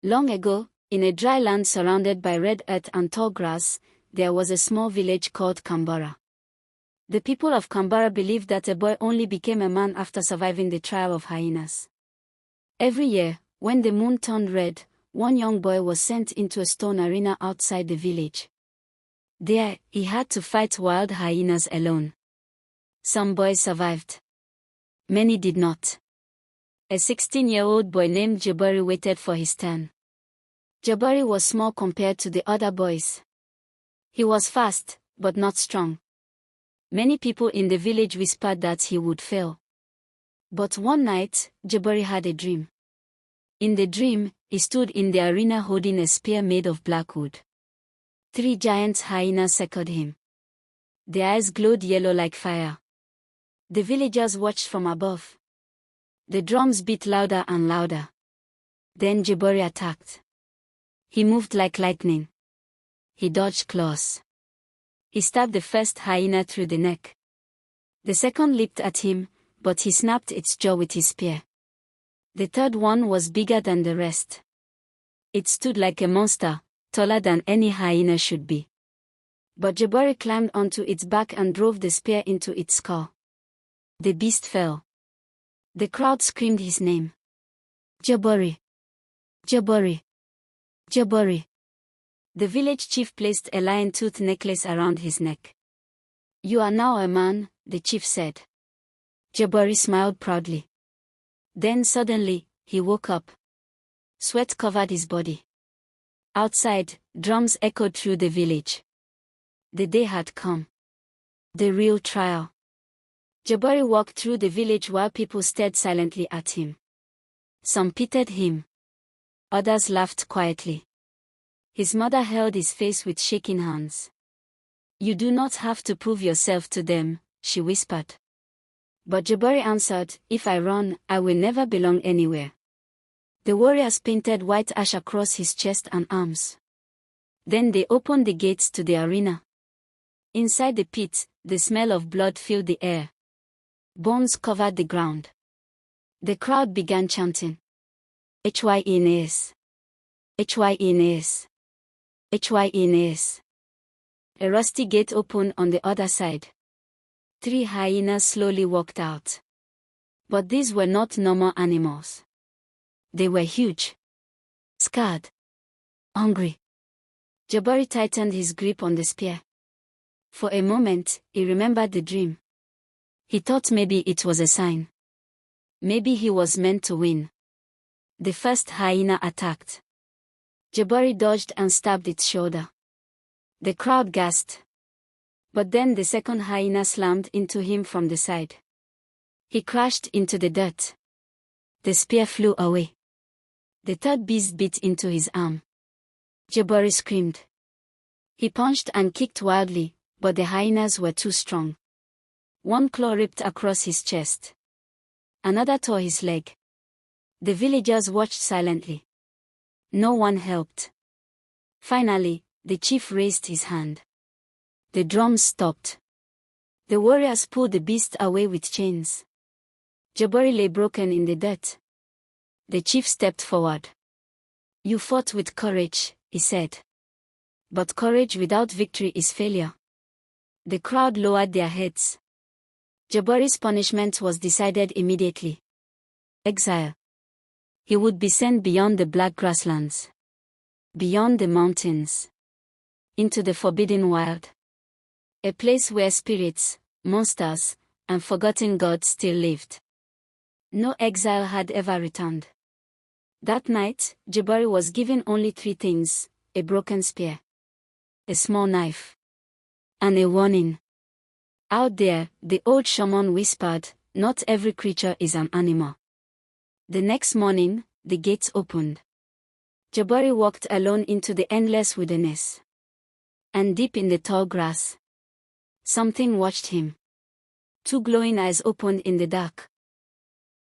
Long ago, in a dry land surrounded by red earth and tall grass, there was a small village called Kambara. The people of Kambara believed that a boy only became a man after surviving the trial of hyenas. Every year, when the moon turned red, one young boy was sent into a stone arena outside the village. There, he had to fight wild hyenas alone. Some boys survived. Many did not. A 16-year-old boy named Jabari waited for his turn. Jabari was small compared to the other boys. He was fast, but not strong. Many people in the village whispered that he would fail. But one night, Jabari had a dream. In the dream, he stood in the arena holding a spear made of black wood. 3 giant hyenas circled him. Their eyes glowed yellow like fire. The villagers watched from above. The drums beat louder and louder. Then Jabari attacked. He moved like lightning. He dodged claws. He stabbed the first hyena through the neck. The second leaped at him, but he snapped its jaw with his spear. The third one was bigger than the rest. It stood like a monster, taller than any hyena should be. But Jabari climbed onto its back and drove the spear into its skull. The beast fell. The crowd screamed his name. Jabari! Jabari! Jabari! The village chief placed a lion tooth necklace around his neck. "You are now a man," the chief said. Jabari smiled proudly. Then suddenly, he woke up. Sweat covered his body. Outside, drums echoed through the village. The day had come. The real trial. Jabari walked through the village while people stared silently at him. Some pitied him. Others laughed quietly. His mother held his face with shaking hands. "You do not have to prove yourself to them," she whispered. But Jabari answered, "If I run, I will never belong anywhere." The warriors painted white ash across his chest and arms. Then they opened the gates to the arena. Inside the pit, the smell of blood filled the air. Bones covered the ground. The crowd began chanting, "Hyenas! Hyenas! Hyenas!" A rusty gate opened on the other side. 3 hyenas slowly walked out. But these were not normal animals. They were huge. Scared. Hungry. Jabari tightened his grip on the spear. For a moment, he remembered the dream. He thought maybe it was a sign. Maybe he was meant to win. The first hyena attacked. Jabari dodged and stabbed its shoulder. The crowd gasped. But then the second hyena slammed into him from the side. He crashed into the dirt. The spear flew away. The third beast bit into his arm. Jabari screamed. He punched and kicked wildly, but the hyenas were too strong. One claw ripped across his chest. Another tore his leg. The villagers watched silently. No one helped. Finally, the chief raised his hand. The drums stopped. The warriors pulled the beast away with chains. Jabari lay broken in the dirt. The chief stepped forward. "You fought with courage," he said. "But courage without victory is failure." The crowd lowered their heads. Jabari's punishment was decided immediately. Exile. He would be sent beyond the black grasslands. Beyond the mountains. Into the forbidden wild. A place where spirits, monsters, and forgotten gods still lived. No exile had ever returned. That night, Jabari was given only 3 things: a broken spear, a small knife, and a warning. Out there, the old shaman whispered, "Not every creature is an animal." The next morning, the gates opened. Jabari walked alone into the endless wilderness. And deep in the tall grass, something watched him. 2 glowing eyes opened in the dark.